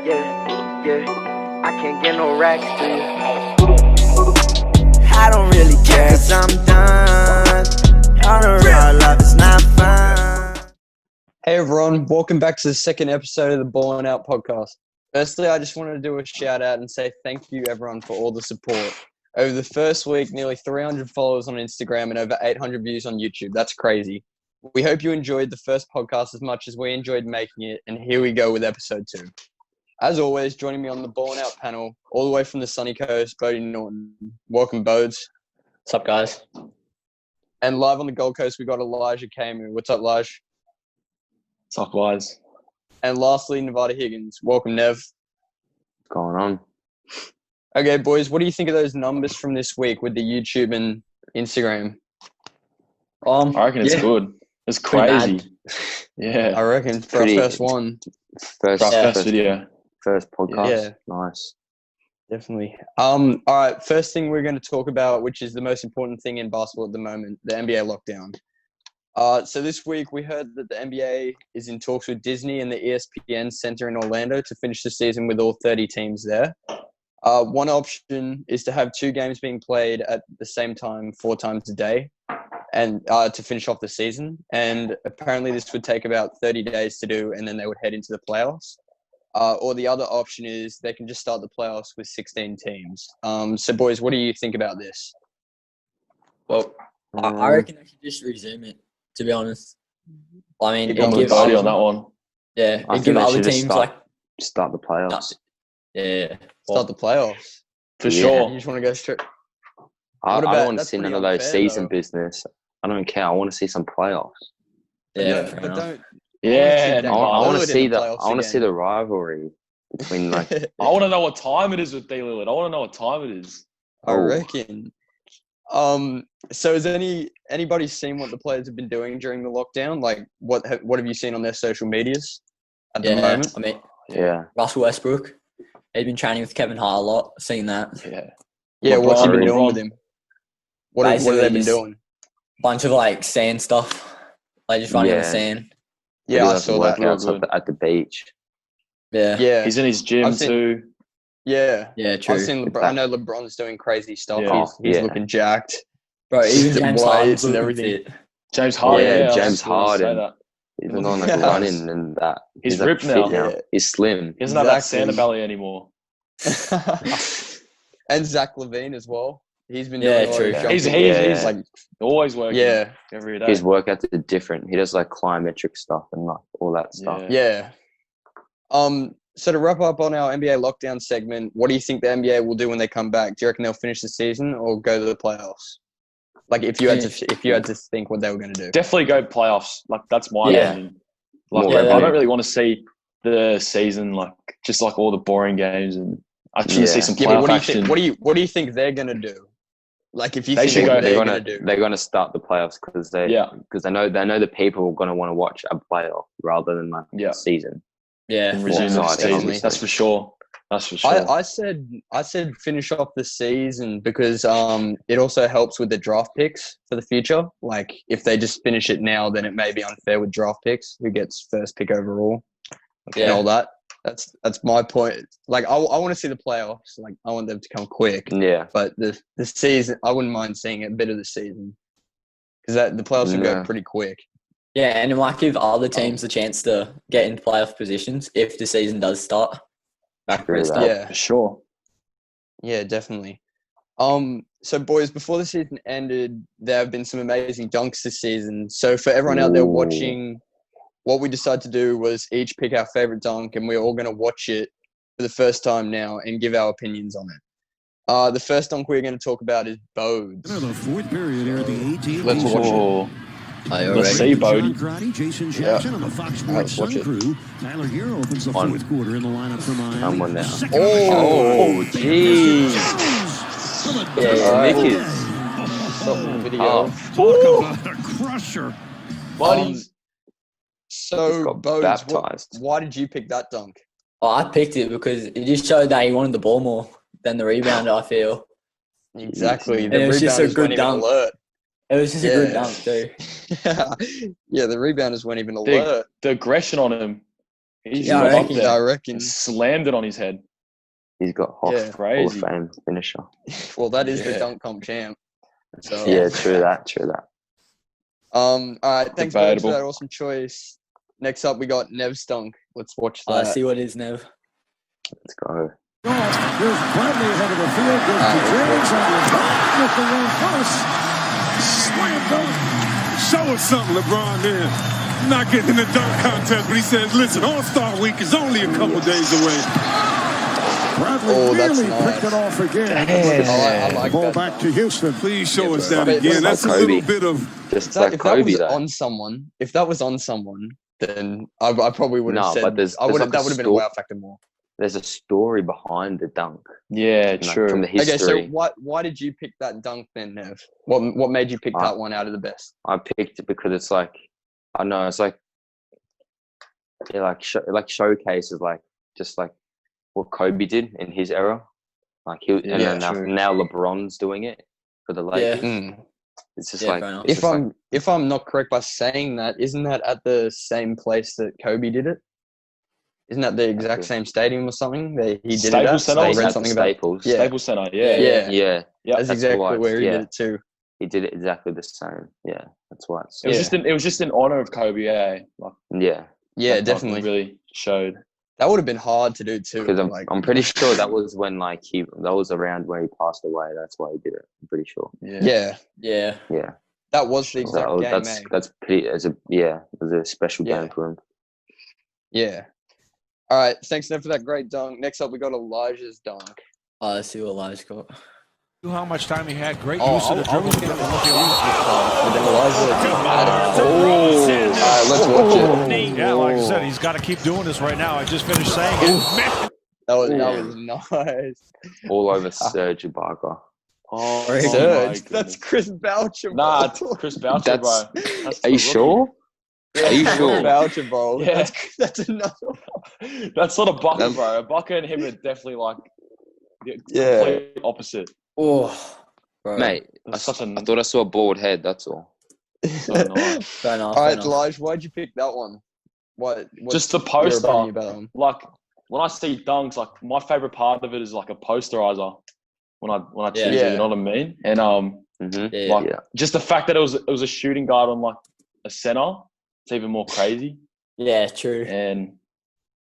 Yeah, yeah. I can't get no racks to you. I don't really care, cause I'm done. Y'all know real love is not fun. Hey everyone, welcome back to the second episode of the Ballin' Out podcast. Firstly, I just wanted to do a shout out and say thank you everyone for all the support. Over the first week, nearly 300 followers on Instagram and over 800 views on YouTube. That's crazy. We hope you enjoyed the first podcast as much as we enjoyed making it, and here we go with episode 2. As always, joining me on the Ballin' Out panel, all the way from the sunny coast, Bodie Norton. Welcome, Bodes. What's up, guys? And live on the Gold Coast, we got Elijah Camu. What's up, Lige? What's up, guys? And lastly, Nevada Higgins. Welcome, Nev. What's going on? Okay, boys, what do you think of those numbers from this week with the YouTube and Instagram? I reckon it's good. It's crazy. Yeah. I reckon for Pretty- our first one. First video. First podcast. Yeah. Nice. Definitely. All right, first thing we're going to talk about, which is the most important thing in basketball at the moment, the NBA lockdown. So this week we heard that the NBA is in talks with Disney and the ESPN Center in Orlando to finish the season with all 30 teams there. One option is to have 2 games being played at the same time 4 times a day and to finish off the season. And apparently this would take about 30 days to do, and then they would head into the playoffs. Or the other option is they can just start the playoffs with 16 teams. So, boys, what do you think about this? Well, I reckon they should just resume it, to be honest. I mean, You're it going with gives Bodie on that one. Yeah, I it think gives they other should just teams start the playoffs. yeah. Start the playoffs. For Yeah. sure. You just want to go straight. I What don't about- want to that's see none pretty of those unfair, season though. business. I don't care. I want to see some playoffs. Yeah, but fair enough. don't. Yeah, Dame I want Lillard to see in the the. playoffs I want to see again. the rivalry between like. I want to know what time it is with D. Lillard. I want to know what time it is. I reckon. So has anybody seen what the players have been doing during the lockdown? Like, what have you seen on their social medias at the Yeah, moment? I mean, Yeah. Russell Westbrook, he's been training with Kevin Hart a lot. Seen that. Yeah. Yeah, what's he been LeBron. doing with him? What have Basically they been just- doing? Bunch of like sand stuff, like just running on the Yeah. sand. Yeah, He I does saw that. workouts Real good. at the beach. Yeah. Yeah, He's in his gym I've seen- too. yeah. Yeah, true. I've seen LeBron. I know LeBron's doing crazy stuff. Yeah. He's Yeah. looking jacked. Bro, even the James weights Harden's and looking everything. fit. James Harden. Yeah, I was James just gonna say Harden. that. Even on like Yeah. running and that. He's like, ripped fit now. Yeah. He's slim. He doesn't have that Exactly. Santa belly anymore. And Zach LaVine as well. He's been Yeah, doing a lot true. of He's jumping. Yeah. like Always working. yeah, Every day. His workouts are different. He does like plyometric stuff and like all that stuff. Yeah. yeah. So to wrap up on our NBA lockdown segment, what do you think the NBA will do when they come back? Do you reckon they'll finish the season or go to the playoffs? Like if you had to think what they were going to do. Definitely go playoffs. Like that's my Yeah. opinion. Like More I revenue. don't really want to see the season like just like all the boring games, and I just want to see Yeah. some Yeah, but playoff what do you action. think? What do you think they're going to do? Like if you They think should what go- they're They're going to gonna do. they're gonna start the playoffs because they know the people are gonna want to watch a playoff rather than like Yeah. a season. Yeah, More resume the exciting, season. obviously. That's for sure. That's for sure. I said finish off the season because it also helps with the draft picks for the future. Like if they just finish it now, then it may be unfair with draft picks. Who gets first pick overall? And all that. That's my point. Like I want to see the playoffs. Like I want them to come quick. Yeah, But the season, I wouldn't mind seeing a bit of the season because the playoffs would go No. pretty quick. Yeah, and it might give other teams the chance to get into playoff positions if the season does start. Back True rest that. up. Yeah. For sure. Yeah, definitely. So boys, before the season ended, there have been some amazing dunks this season. So for everyone out there Ooh. watching, what we decided to do was each pick our favorite dunk, and we're all going to watch it for the first time now and give our opinions on it. The first dunk we're going to talk about is Bodes. Enter the fourth period here at the AT&T Let's watch it. Oh, Are you Let's ready? see, Bodie. John Crotty, Jason Jackson, and the Fox Sports watch Sun it. crew. Tyler Hero opens the On. fourth quarter in the lineup for Miami. Someone now. Second on the Oh, shot. jeez. From a Yeah, dunk. Knickers. Stop the video. Oh. Talk about a crusher. buddies. So got Bodes, baptized. why did you pick that dunk? Oh, I picked it because it just showed that he wanted the ball more than the rebounder, I feel. Exactly. And The it was just a rebounders good weren't even dunk. alert. It was just a good Yeah. dunk, too. Yeah, the rebounders weren't even The, alert. the aggression on him. He's Yeah, got I up reckon. there I reckon. and slammed it on his head. He's got Hall Yeah. of Crazy. Fame finisher. Well, that is the Yeah. dunk comp champ. So Yeah, true that. All right, thanks boys Debatable. for that awesome choice. Next up, we got Nev's dunk. Let's watch that. See what it is, Nev. Let's go. Here's Bradley ahead of the field. Goes to James on the top with the one first. Slam dunk. Show us something, LeBron, then. Not getting in the dunk contest, but he says, listen, All-Star Week is only a couple days away. Bradley Oh, that's really nice. picked it off again. I like Ball that. back dunk. to Houston. Please show Yeah, us bro. that But again. it's That's a like little Kobe. bit of... Just That- like if that Kobe, was though. on someone, then I probably would have No, said. but there's I would like that a would have been a wow factor more. There's a story behind the dunk. Yeah, Like, true. from the Okay, history. so why did you pick that dunk then, Nev? What made you pick that one out of the best? I picked it because it's like, I don't know, it's like, it like showcases like just like what Kobe did in his era. Like and Yeah, then true. now LeBron's doing it for the Lakers. Mm. It's just Yeah, like fair enough. it's just If I'm not correct by saying that, isn't that at the same place that Kobe did it? Isn't that the exact same stadium or something that he did it at? Staples Center I was read at something about. Staples. Yeah. Staples Center. Yeah. Yeah. Yeah, Yeah. That's that's exactly why where he yeah. did it too. he did it exactly the same. Yeah, that's why it's It was Yeah. just in honor of Kobe. Yeah. Like, yeah. Yeah, that definitely. really showed. That would have been hard to do too. Because like, I'm pretty sure that was when that was around where he passed away. That's why he did it. I'm pretty sure. yeah, Yeah. Yeah, that was the exact so game. that's pretty. It was a special Yeah. game for him. Yeah. All right. Thanks, Nev, for that great dunk. Next up, we got Elijah's dunk. Let's see what Elijah's got. How much time he had. Great Oh, use of the I was dribble. gonna look at then Elijah. All right, let's watch it. Yeah, like I said, he's got to keep doing this right now. I just finished saying it. Man. That was nice. All over Serge Ibaka. Oh, Serge, that's Chris Boucher. bro. Nah, it's Chris Boucher, That's- bro. That's Are the you rookie. sure? Are you Chris sure? Boucher, bro. Yeah. That's another That's not a Bucker, That's- bro. Bucker and him are definitely like the Yeah. complete opposite. Oh, bro. Mate, That's such a I thought I saw a bald head, that's all. so nice. Fair enough. All fair right, enough. Elijah, why'd you pick that one? What's Just the your poster. opinion about that one? Like when I see dunks, like my favorite part of it is like a posterizer. When I choose it, Yeah. you know what I mean? And Mm-hmm. Yeah. like Yeah. just the fact that it was a shooting guard on like a center, it's even more crazy. Yeah, true. And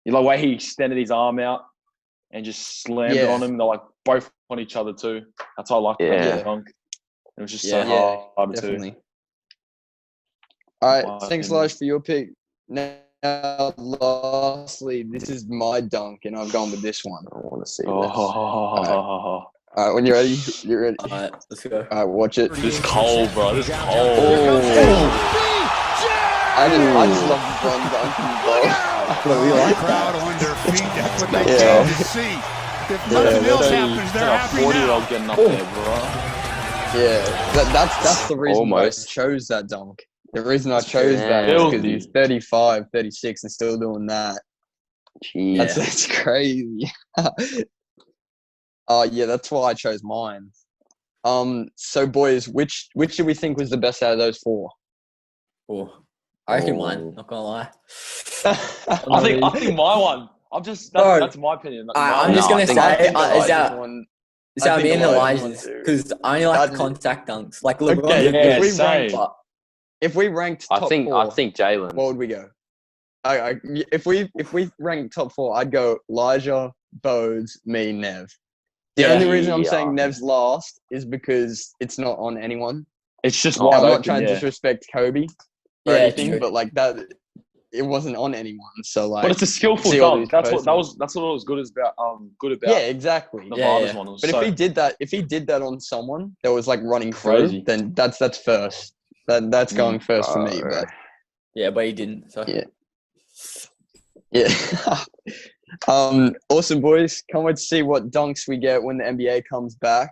you know the way he extended his arm out and just slammed it Yeah. on him. They're like both on each other too. That's how I like Yeah. that dunk. It was just Yeah. so hard too. Definitely. All right, My thanks, opinion. Elijah, for your pick. Now, lastly, this is my dunk, and I've gone with this one. I want to see Oh, this. All right, when you're ready, you're ready. All right, let's go. All right, watch it. this is cold, bro. This is cold. I just love LeBron dunking, bro. We like Crowd that. on their feet. That's what they Yeah. came to see. If nothing else happens, they're Like a happy 40-year-old now. getting up there, bro. Yeah, that's the reason why I Almost. chose that dunk. The reason I chose that is because Filthy. he's 35, 36, and still doing that. Jeez. That's crazy. Yeah, that's why I chose mine. So boys, which do we think was the best out of those four? Oh, I reckon Oh. mine. Not gonna lie. I think my one. Bro. That's my opinion. I'm just No, gonna I think- say, I think is that one? is that I me think and Elijah's Elijah's? one too. Because I only like That'd- the contact dunks. Like LeBron. Okay, did yeah, if we same. ranked, but if we ranked I top think four, Jalen. what would we go? If we ranked top four, I'd go Elijah, Bodes, me, Nev. The Yeah. only reason I'm Yeah. saying Nev's last is because it's not on anyone. It's just Oh, wide I'm not open, trying to yeah. disrespect Kobe or Yeah, anything, true. but like that, it wasn't on anyone. So like, But it's a skillful see all dunk. these That's posts. what it was good about. yeah, exactly. The Yeah, Vardas yeah. one. It was But so, if he did that on someone that was like running Crazy. through, then that's first. That's going first for me. But yeah, but he didn't. So. Yeah. yeah. Awesome, boys. Can't wait to see what dunks we get when the NBA comes back.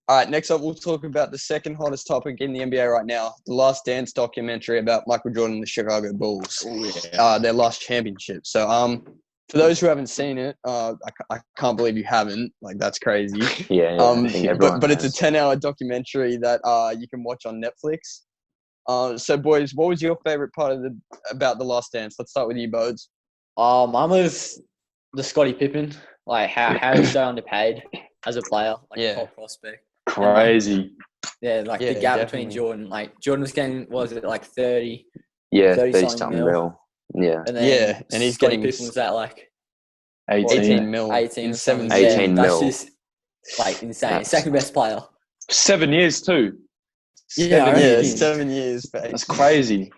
All right, next up, we'll talk about the second hottest topic in the NBA right now, the Last Dance documentary about Michael Jordan and the Chicago Bulls, their last championship. So, for those who haven't seen it, I can't believe you haven't. Like, that's crazy. Yeah, I think everyone But it's a has. 10-hour documentary that you can watch on Netflix. So, boys, what was your favorite part about the Last Dance? Let's start with you, Bodes. I'm with the Scottie Pippen. Like how he's so underpaid as a player, like Yeah. a top prospect. Crazy. Yeah, like Yeah, the gap between definitely. Jordan. Like Jordan was getting, what was it, like 30, Yeah, 30 30 something something mil. mil. Yeah. And then Yeah, and he's Scottie getting Pippen was at like 18. 18 mil 18 in or something. 7 Yeah, 18 that's mil. just like insane. That's- Second best player. 7 years too. Yeah, I 7 reckon. Yeah, years. 7 years. For That's 18. crazy.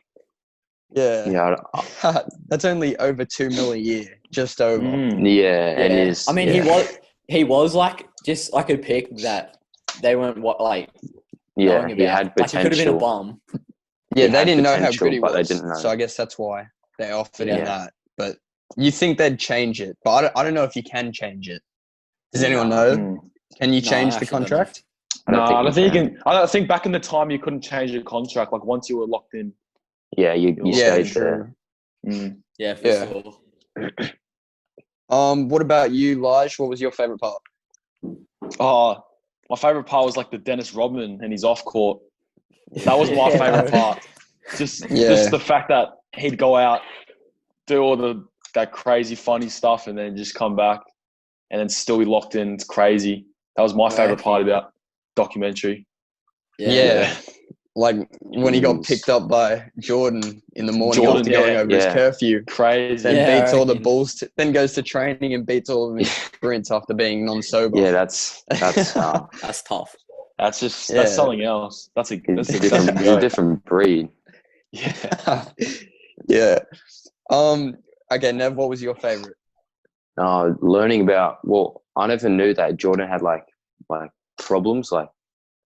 Yeah. Yeah, That's only over 2 mil a year. Just over. yeah, and Yeah. he's. I mean, yeah. he was like just like a pick that they weren't knowing Yeah, about. he had Like he could have been a potential. bum. Yeah, He they had didn't know how potential, good he but they was. didn't know. So I guess that's why they offered him Yeah. that. But you think they'd change it. But I don't know if you can change it. Does anyone No. know? Can you No, change I the actually don't know. contract? No, I don't think you can. can. I think back in the time you couldn't change your contract. Like once you were locked in. Yeah, you Yeah, stayed there. Mm. Yeah, for Yeah. sure. What about you, Lige? What was your favorite part? Oh, my favorite part was like the Dennis Rodman and his off court. That was my Yeah, favorite bro. part. Just Yeah. the fact that he'd go out, do all that crazy funny stuff, and then just come back, and then still be locked in. It's crazy. That was my favorite part about documentary. Yeah. Like when he got Jeez. picked up by Jordan in the morning Jordan, after going yeah. over his Yeah. curfew. Crazy. Then Yeah, beats I all the reckon. Bulls. Then goes to training and beats all of his sprints after being non-sober. Yeah, that's That's tough. That's just Yeah. that's something else. That's a he's that's a a different, he's a different breed. Yeah. Yeah. Okay, Nev, what was your favorite? Learning about I never knew that Jordan had like problems. Like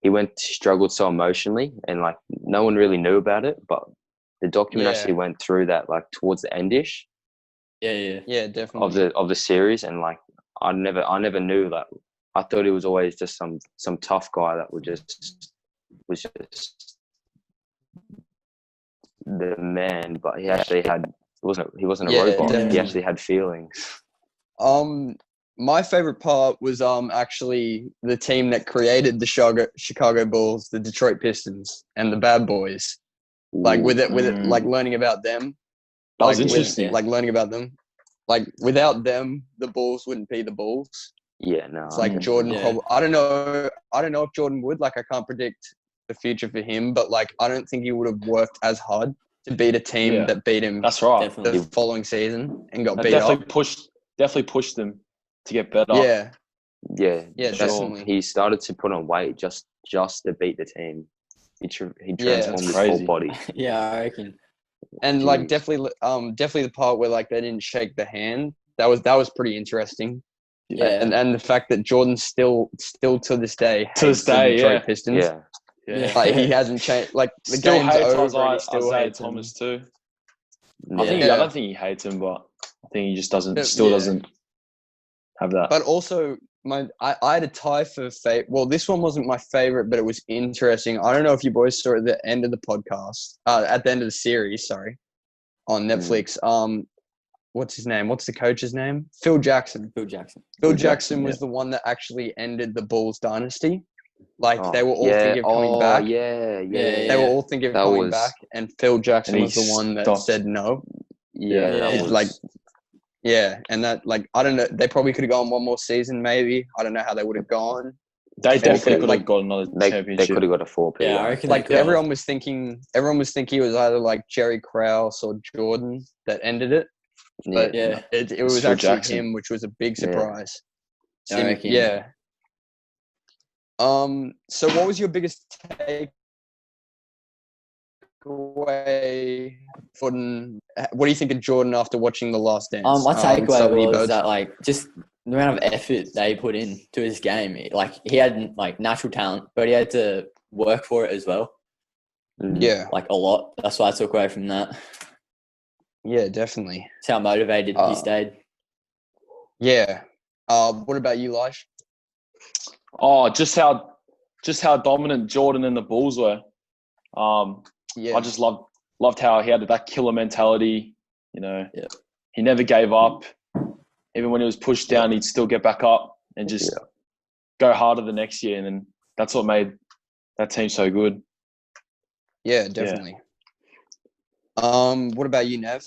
he struggled so emotionally, and like no one really knew about it. But the document Yeah. actually went through that like towards the endish Yeah. Yeah, definitely. of the series, and like I never knew that. I thought he was always just some tough guy that was just the man, but he actually he wasn't a Yeah, robot. definitely. He actually had feelings. My favorite part was actually the team that created the Chicago Bulls, the Detroit Pistons, and the Bad Boys. Like with it, like learning about them. That was Like, interesting. like learning about them. Like without them, the Bulls wouldn't be the Bulls. Yeah, no. It's like Jordan. Yeah. I don't know if Jordan would. Like I can't predict the future for him, but like I don't think he would have worked as hard to beat a team Yeah. that beat him That's right. Definitely. the following season and got That beat definitely up. pushed them to get better. Yeah, Yeah, yeah, Sure. definitely. he started to put on weight just to beat the team. He Yeah, transformed that's his crazy. whole body. Yeah, I reckon. And like Jeez. definitely the part where like they didn't shake the hand. That was pretty interesting. Yeah. And the fact that Jordan still to this day To this hates the day, Detroit yeah. Pistons. Yeah, Yeah. Like he hasn't changed. Like the Still game's hates over, and he still Isaiah hates Thomas too. yeah. I don't think he hates him, but I think he just doesn't have that. But also, I had a tie for fate. Well, this one wasn't my favorite, but it was interesting. I don't know if you boys saw it at the end of the podcast, at the end of the series, sorry, on Netflix. What's his name? What's the coach's name? Phil Jackson. Phil Jackson. Phil Jackson was the one that actually ended the Bulls dynasty. Like Oh, they were all yeah. thinking of coming back. Yeah. They were all thinking of That coming was- back, and Phil Jackson And was the he one that stopped. said no. Yeah, Yeah. that It's was like, yeah, and that like I don't know. They probably could have gone one more season, maybe. I don't know how they would have gone. They definitely could've, could like, have got another they championship. could have got a 4P. Yeah, I reckon. Like they could've. everyone was thinking it was either like Jerry Krause or Jordan that ended it, but Yeah. it was Phil actually Jackson. him, which was a big Yeah. surprise. I reckon. Yeah. So what was your biggest takeaway from what do you think of Jordan after watching The Last Dance? My takeaway Somebody was both- that like just the amount of effort they put in to his game. Like he had like natural talent, but he had to work for it as well. Yeah, Like a lot. That's what I took away from that. yeah, definitely. It's how motivated he stayed. Yeah. What about you, Lige? Oh, just how dominant Jordan and the Bulls were. Yeah. I just loved how he had that killer mentality. You know, Yeah. he never gave up. Even when he was pushed down, he'd still get back up and just go harder the next year. And then that's what made that team so good. Yeah, definitely. What about you, Nev?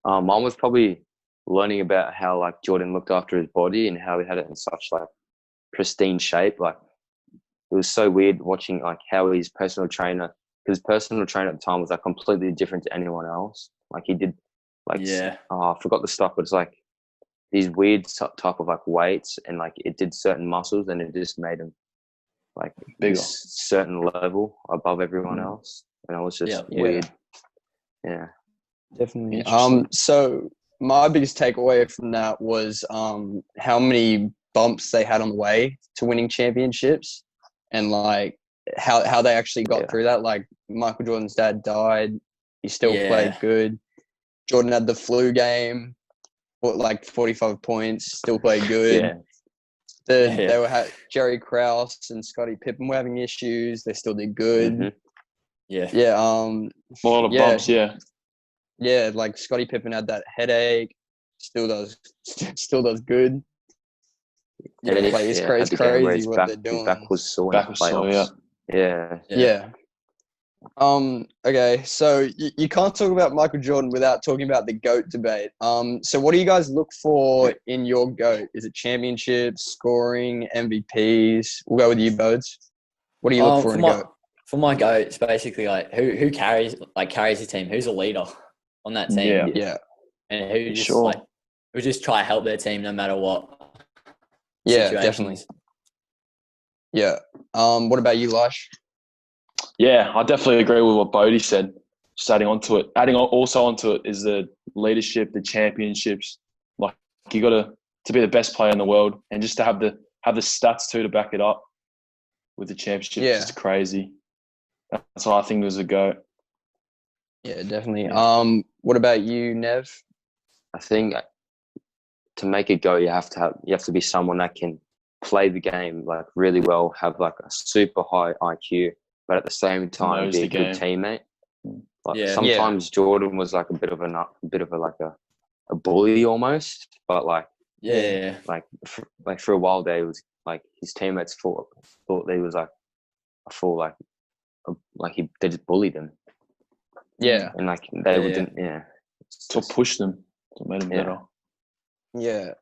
Mine was probably learning about how like Jordan looked after his body and how he had it in such like pristine shape. Like it was so weird watching like how his personal trainer, because personal trainer at the time was like completely different to anyone else. Like he did like I forgot the stuff, but it's like these weird type of like weights, and like it did certain muscles, and it just made him like Bigger. certain level above everyone else, and it was just weird. Yeah, Definitely. Interesting. So my biggest takeaway from that was how many bumps they had on the way to winning championships, and like how they actually got through that. Like Michael Jordan's dad died, he still played good. Jordan had the flu game, like 45 points, still played good. They were Jerry Krause and Scottie Pippen were having issues. They still did good. Mm-hmm. Yeah. A lot of bumps. Yeah, like Scottie Pippen had that headache. Still does good. Yeah, like it's crazy what they're doing. His back was sore. Back was sore. Yeah. Okay, so you can't talk about Michael Jordan without talking about the GOAT debate. So what do you guys look for in your GOAT? Is it championships, scoring, MVPs? We'll go with you, Bodes. What do you look for in a GOAT? For my GOAT, it's basically like who carries the team, who's a leader on that team. Yeah. And who just try to help their team no matter what. Yeah, situations. definitely. Yeah. What about you, Lash? Yeah, I definitely agree with what Bodie said. Just adding onto it is the leadership, the championships. Like you got to be the best player in the world, and just to have the stats too to back it up with the championship. It's just crazy. That's what I think was a GOAT. Yeah, definitely. What about you, Nev? I think to make it go, you have to be someone that can play the game like really well, have like a super high IQ, but at the same time be a good teammate. Like sometimes Jordan was like a bit of a bully almost, but like for a while there, it was like his teammates thought they was like a full they just bullied him. Yeah, and like they wouldn't. Yeah, to push them, to make them better. Yeah.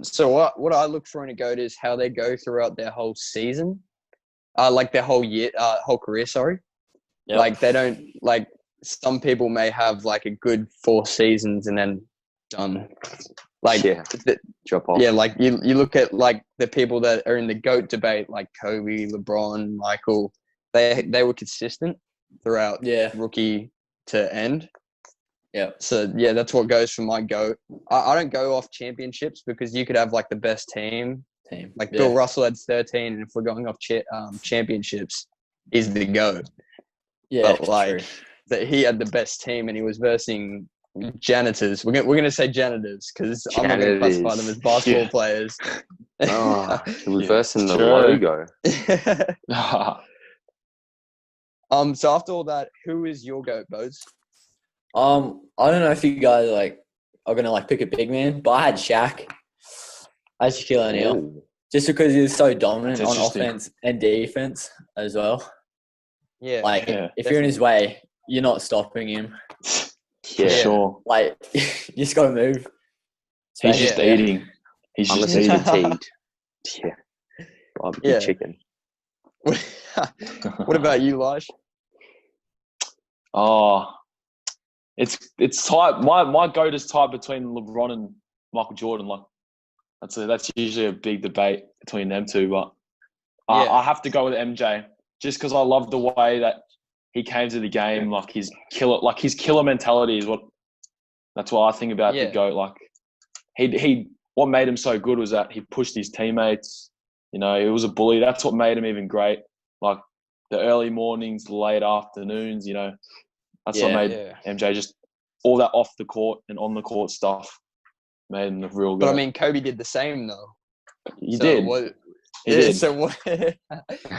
So what I look for in a GOAT is how they go throughout their whole season, like their whole year, whole career. Sorry. Yep. Like they don't like some people may have like a good 4 seasons and then done. Like drop off. Yeah, like you look at like the people that are in the GOAT debate, like Kobe, LeBron, Michael. They were consistent throughout rookie to end. Yeah. So that's what goes for my GOAT. I don't go off championships because you could have like the best team. Like Bill Russell had 13, and if we're going off championships, he's the GOAT. Yeah, but like that he had the best team, and he was versing janitors. We're gonna say janitors because I'm not gonna classify them as basketball players. He was versing the logo. So after all that, who is your GOAT, Bose? I don't know if you guys are gonna pick a big man, but I had Shaq. I had Shaquille O'Neal just because he was so dominant on offense and defense as well. Yeah, if you're in his way, you're not stopping him. Yeah, sure. Like you just gotta move. He's just eating. He's just eating. Barbecue chicken. What about you, Laj? It's tight. My GOAT is tied between LeBron and Michael Jordan. Like that's usually a big debate between them two. But I have to go with MJ just because I love the way that he came to the game. Like his killer mentality is that's what I think about the GOAT. Like he what made him so good was that he pushed his teammates. You know, he was a bully. That's what made him even great. Like the early mornings, the late afternoons. You know. That's what made MJ just all that off the court and on the court stuff made him the real GOAT. But I mean, Kobe did the same though. He did. He did. So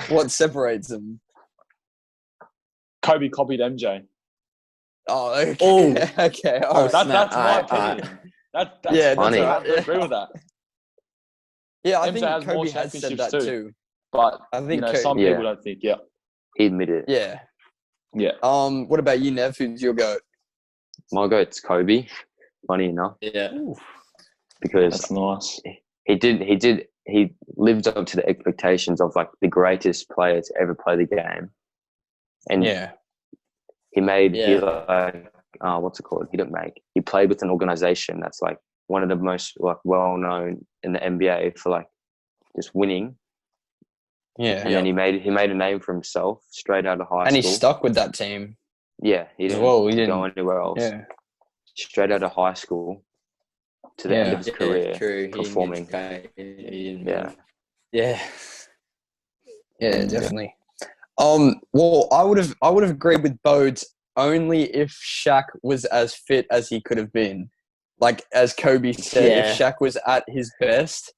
what separates them? Kobe copied MJ. Oh, okay. Oh, okay. Oh, that's my opinion. That's funny. I agree with that. Yeah, I MJ think has Kobe has said that too. But I think some people don't think. Yeah, he admitted it. Yeah. Yeah. What about you, Nev? Who's your GOAT? My GOAT's Kobe. Funny enough. Yeah. because That's nice. he lived up to the expectations of like the greatest player to ever play the game, and Yeah. he made Yeah. he like what's it called? He played with an organization that's like one of the most like well known in the NBA for like just winning, Yeah. and then he made a name for himself straight out of high And he school. stuck with that team. Yeah, he as didn't well. He go didn't. anywhere else. Yeah. Straight out of high school to the end of his career, true. performing. Yeah. Yeah, definitely. Well, I would have agreed with Bodes only if Shaq was as fit as he could have been. Like as Kobe said, Yeah. if Shaq was at his best,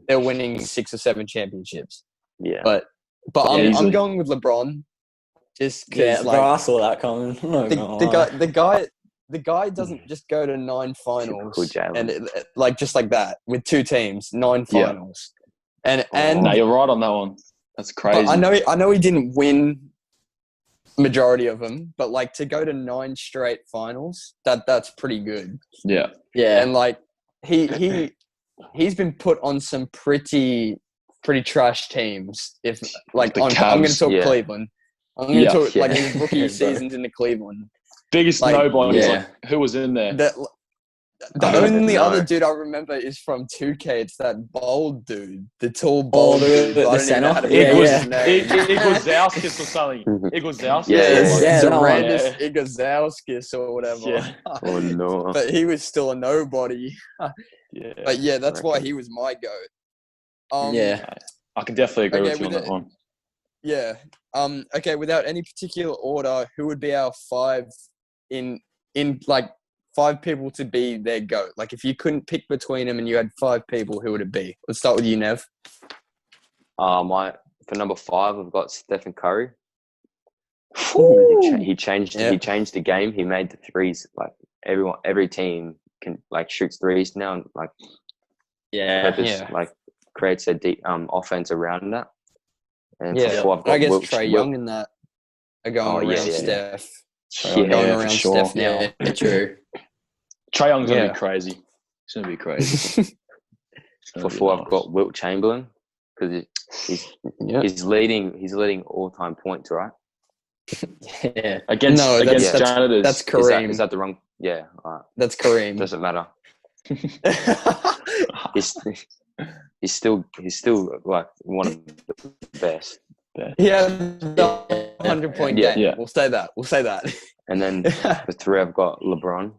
they're winning 6 or 7 championships. Yeah, But Yeah, I'm easily. going with LeBron, just Yeah, because bro, I saw that coming. the guy doesn't just go to 9 finals Typical Jalen. and like just like that with 2 teams, 9 Yeah. finals, and No, you're right on that one. That's crazy. But I know he didn't win majority of them, but like to go to 9 straight finals, that's pretty good. Yeah. Yeah. And like he's been put on some pretty trash teams. If like The I'm going to Cavs, talk yeah. Cleveland. I'm going to Yeah. talk like Yeah. his rookie Yeah, bro. seasons in the Cleveland. Biggest Like, nobody. yeah. Like, who was in there? The I don't only know. other dude I remember is from 2K. It's that bald dude, the tall Oh, bald dude. the I don't even know center? how to Yeah, pronounce yeah. his name. Igozowskis or something. Igozowskis. Yeah, yeah. Zarandis Yeah. Igozowskis or whatever. Yeah. Oh no. But he was still a nobody. Yeah. But yeah, that's why he was my goat. Yeah. I can definitely agree Okay, with you on with that it- one. Yeah. Okay. Without any particular order, who would be our 5 in like 5 people to be their goat? Like if you couldn't pick between them and you had 5 people, who would it be? Let's start with you, Nev. For number 5, I've got Stephen Curry. He changed the game. He made the threes like every team can like shoots threes now and like purpose like creates a deep offense around that. And for 4, I've got I guess Wilt- Trae Wilt- Young and that are going around yeah. Steph. Yeah, Going for around sure. Steph now. Yeah, true. Trae Young's gonna Yeah. be crazy. He's gonna be crazy. It's gonna For be 4, nice. I've got Wilt Chamberlain because Yeah. he's leading all-time points, right? Yeah. against No, against that's- janitors. That's Is Kareem. that the wrong? Yeah, all right. That's Kareem. Doesn't matter. He's still like one of the best. He had the 100-point Yeah. game. Yeah. We'll say that. And then for 3, I've got LeBron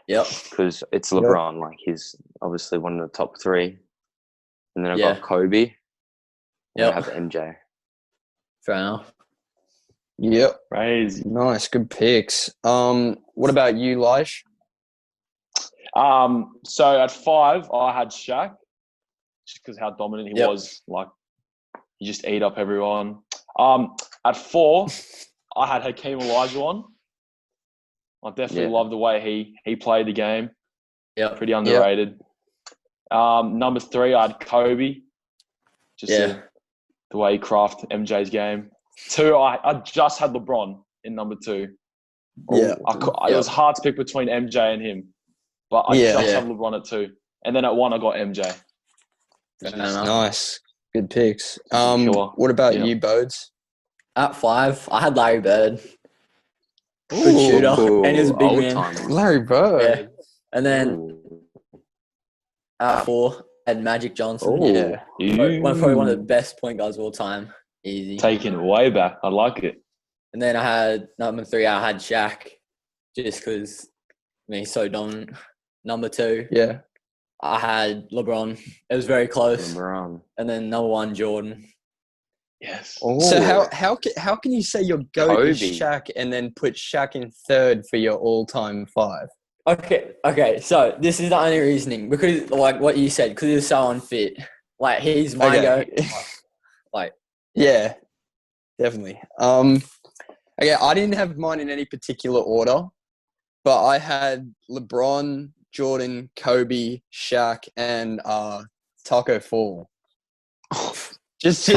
Yep. because it's LeBron. Like he's obviously one of the top 3. And then I've Yeah. got Kobe. And Yep. I have MJ. Fair enough. Yep. Crazy. Nice. Good picks. What about you, Leish? So at 5, I had Shaq, just because how dominant he Yep. was. Like, he just ate up everyone. At 4, I had Hakeem Olajuwon. I definitely love the way he played the game. Yep. Pretty underrated. Number 3, I had Kobe. Just the way he crafted MJ's game. 2, I just had LeBron in number 2. Yeah. It was hard to pick between MJ and him, but I just had LeBron at 2. And then at 1, I got MJ. Fair enough. Nice. Good picks. Sure. What about Yeah. you, Bodes? At 5, I had Larry Bird. Good shooter. And he was a big man. old-timer. Larry Bird. And then Ooh. at 4, I had Magic Johnson. Yeah. Probably one of the best point guards of all time. Easy. Taking it way back. I like it. And then I had number 3, I had Shaq. Just because he's so dominant. Number 2, Yeah. I had LeBron. It was very close. LeBron. And then number 1, Jordan. Yes. So how can you say your goat is Kobe. Shaq and then put Shaq in 3rd for your all-time 5? Okay. So this is the only reasoning because, like what you said, because he was so unfit. Like he's my goat. Like Yeah, definitely. Okay, I didn't have mine in any particular order, but I had LeBron, Jordan, Kobe, Shaq, and Taco Fall. Just he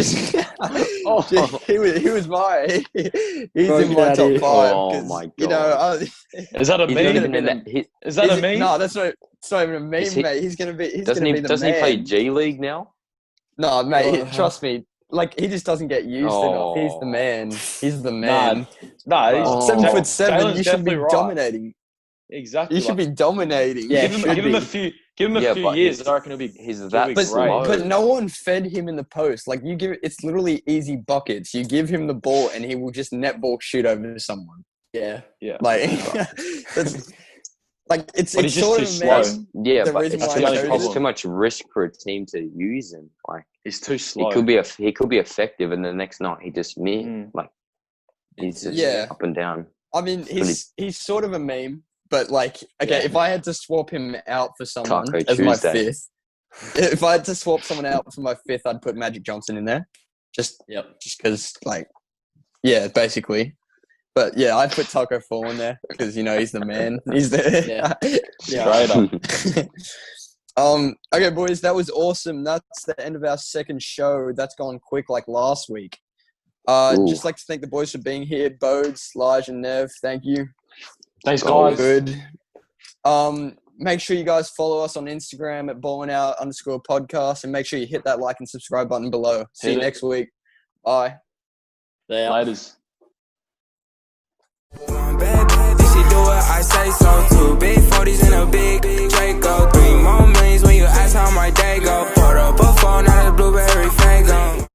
was my he's in my top 5. Oh 'cause, my You know, Is that a He's not even meme? in that. Is that a meme? No, that's not. It's not even a meme, Is he- mate. He's gonna be. He's Doesn't gonna he? be the Doesn't man. he play G League now? No, mate. Oh. Trust me. Like he just doesn't get used enough. He's the man. He's the man. Nah, he's Oh. 7'7". Jalen's You should be definitely right. dominating. Exactly. You should be dominating. Yeah, You should Give him a be. few. Give him a Yeah, few but years. he's- I reckon he'll be. He's he'll that be But, great. but no one fed him in the post. Like you give it's literally easy buckets. You give him the ball and he will just netball shoot over someone. Yeah. Yeah. Like that's like it's But he's just sort too of slow. amazing. Yeah, The but reason it's why too, I much, chose it's him- too much risk for a team to use him. Like He's too slow. he could be effective, and the next night he just like he's just Yeah. up and down. I mean, he's sort of a meme, but like, okay, Yeah. if I had to swap him out for someone Taco as my Tuesday. fifth, if I had to swap someone out for my fifth, I'd put Magic Johnson in there, just because, like, yeah, basically. But yeah, I'd put Taco Fall in there because he's the man. He's there. Yeah. Straight up. Okay, boys, that was awesome. That's the end of our second show. That's gone quick, like last week. Ooh. Just like to thank the boys for being here. Bodes, Laj, and Nev. Thank you. Thanks, All guys. good. Make sure you guys follow us on Instagram at ballingout_podcast and make sure you hit that like and subscribe button below. See Hit you it. next week. Bye. They are. Laters.